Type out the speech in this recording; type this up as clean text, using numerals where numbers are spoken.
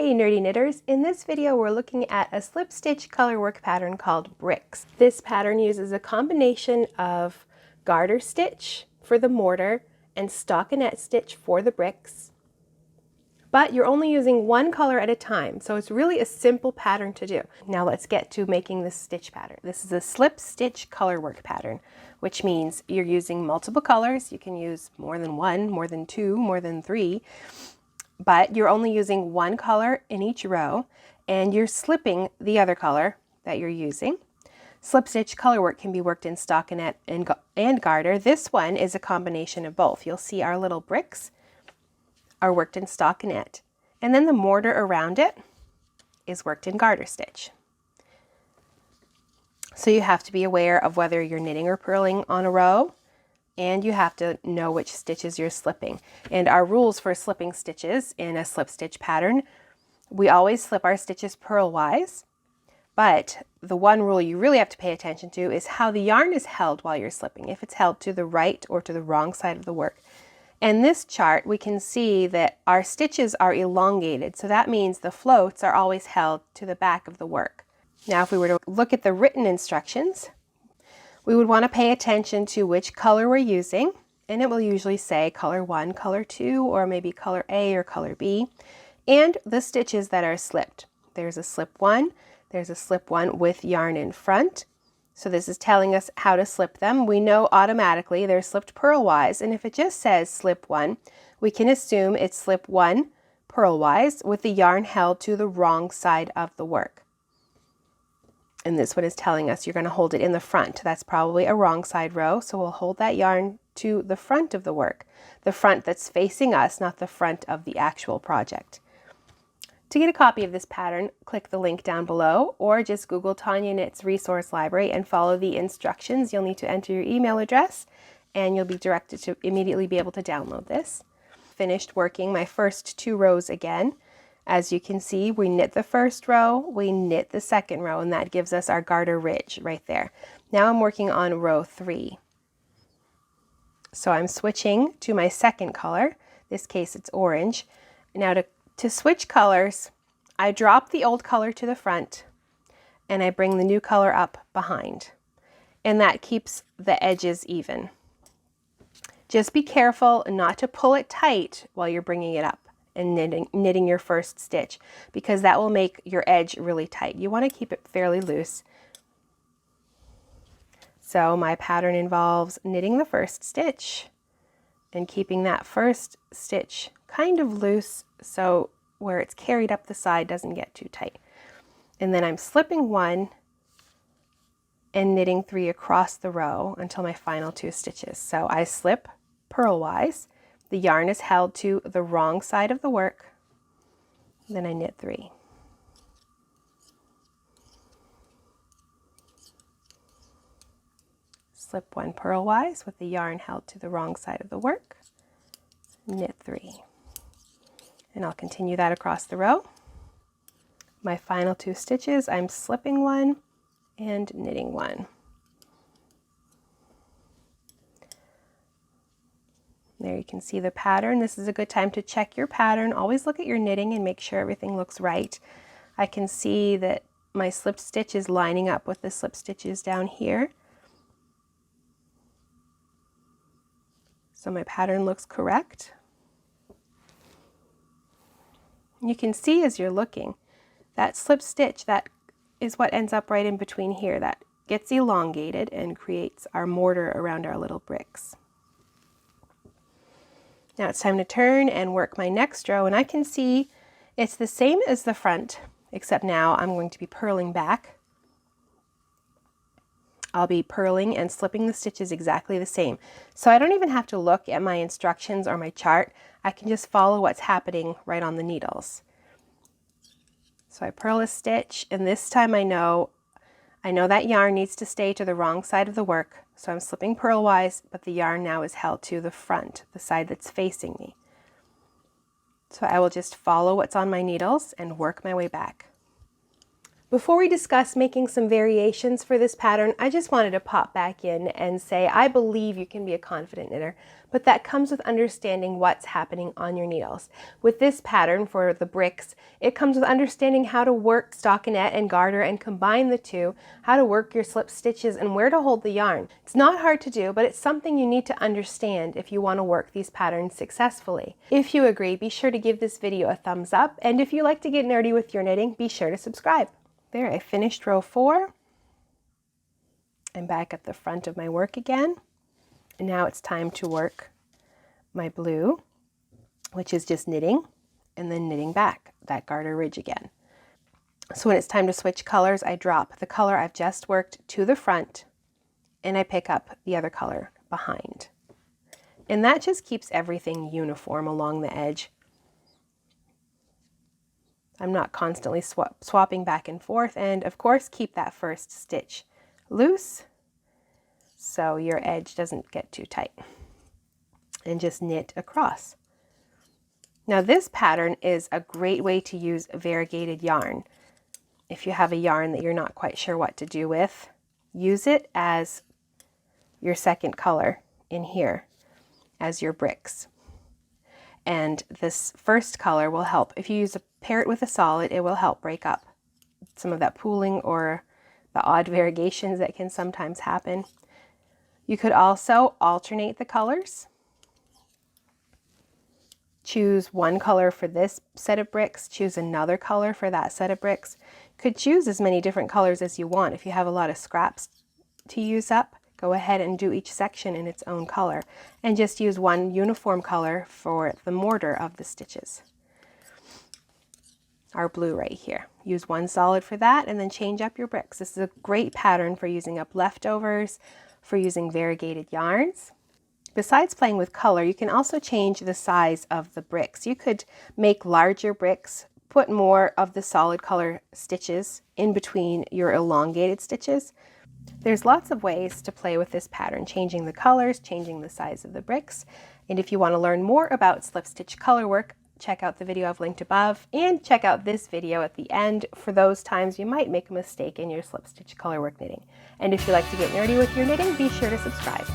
Hey nerdy knitters, in this video we're looking at a slip stitch colorwork pattern called bricks. This pattern uses a combination of garter stitch for the mortar and stockinette stitch for the bricks, but you're only using one color at a time, so it's really a simple pattern to do. Now let's get to making this stitch pattern. This is a slip stitch colorwork pattern, which means you're using multiple colors. You can use more than one, more than two, more than three, but you're only using one color in each row and you're slipping the other color that you're using. Slip stitch colorwork can be worked in stockinette and garter. This one is a combination of both. You'll see our little bricks are worked in stockinette, and then the mortar around it is worked in garter stitch. So you have to be aware of whether you're knitting or purling on a row, and you have to know which stitches you're slipping. And our rules for slipping stitches in a slip stitch pattern, we always slip our stitches purlwise, but the one rule you really have to pay attention to is how the yarn is held while you're slipping, if it's held to the right or to the wrong side of the work. In this chart, we can see that our stitches are elongated, so that means the floats are always held to the back of the work. Now, if we were to look at the written instructions, we would want to pay attention to which color we're using, and it will usually say color 1, color 2, or maybe color A or color B, and the stitches that are slipped. There's a slip 1, there's a slip 1 with yarn in front. So this is telling us how to slip them. We know automatically they're slipped purlwise, and if it just says slip 1, we can assume it's slip 1 purlwise with the yarn held to the wrong side of the work. And this one is telling us you're going to hold it in the front. That's probably a wrong side row, so we'll hold that yarn to the front of the work, the front that's facing us, not the front of the actual project. To get a copy of this pattern, click the link down below, or just Google Tanya Knits Resource Library and follow the instructions. You'll need to enter your email address and you'll be directed to immediately be able to download this. Finished working my first 2 rows again. As you can see, we knit the first row, we knit the second row, and that gives us our garter ridge right there. Now I'm working on row 3. So I'm switching to my second color. In this case it's orange. Now to switch colors, I drop the old color to the front and I bring the new color up behind, and that keeps the edges even. Just be careful not to pull it tight while you're bringing it up and knitting your first stitch, because that will make your edge really tight. You want to keep it fairly loose. So my pattern involves knitting the first stitch and keeping that first stitch kind of loose, so where it's carried up the side doesn't get too tight. And then I'm slipping 1 and knitting 3 across the row until my final 2 stitches. So I slip purlwise, the yarn is held to the wrong side of the work, then I knit 3. Slip 1 purlwise with the yarn held to the wrong side of the work, knit 3. And I'll continue that across the row. My final 2 stitches, I'm slipping 1 and knitting 1. There you can see the pattern. This is a good time to check your pattern. Always look at your knitting and make sure everything looks right. I can see that my slipped stitch is lining up with the slip stitches down here. So my pattern looks correct. You can see as you're looking, that slip stitch, that is what ends up right in between here. That gets elongated and creates our mortar around our little bricks. Now it's time to turn and work my next row, and I can see it's the same as the front, except now I'm going to be purling back. I'll be purling and slipping the stitches exactly the same. So I don't even have to look at my instructions or my chart. I can just follow what's happening right on the needles. So I purl a stitch, and this time I know that yarn needs to stay to the wrong side of the work. So I'm slipping purlwise, but the yarn now is held to the front, the side that's facing me. So I will just follow what's on my needles and work my way back. Before we discuss making some variations for this pattern, I just wanted to pop back in and say I believe you can be a confident knitter, but that comes with understanding what's happening on your needles. With this pattern for the bricks, it comes with understanding how to work stockinette and garter and combine the two, how to work your slip stitches and where to hold the yarn. It's not hard to do, but it's something you need to understand if you want to work these patterns successfully. If you agree, be sure to give this video a thumbs up, and if you like to get nerdy with your knitting, be sure to subscribe. There, I finished row 4. I'm back at the front of my work again. And now it's time to work my blue, which is just knitting and then knitting back that garter ridge again. So when it's time to switch colors, I drop the color I've just worked to the front and I pick up the other color behind. And that just keeps everything uniform along the edge. I'm not constantly swapping back and forth, and of course keep that first stitch loose so your edge doesn't get too tight, and just knit across. Now this pattern is a great way to use variegated yarn. If you have a yarn that you're not quite sure what to do with, use it as your second color in here as your bricks. And this first color will help. If you pair it with a solid, it will help break up some of that pooling or the odd variegations that can sometimes happen. You could also alternate the colors. Choose one color for this set of bricks, choose another color for that set of bricks. Could choose as many different colors as you want. If you have a lot of scraps to use up, go ahead and do each section in its own color, and just use one uniform color for the mortar of the stitches. Our blue right here. Use one solid for that and then change up your bricks. This is a great pattern for using up leftovers, for using variegated yarns. Besides playing with color, you can also change the size of the bricks. You could make larger bricks, put more of the solid color stitches in between your elongated stitches. There's lots of ways to play with this pattern, changing the colors, changing the size of the bricks. And if you want to learn more about slip stitch color work, check out the video I've linked above, and check out this video at the end for those times you might make a mistake in your slip stitch color work knitting. And if you like to get nerdy with your knitting, be sure to subscribe.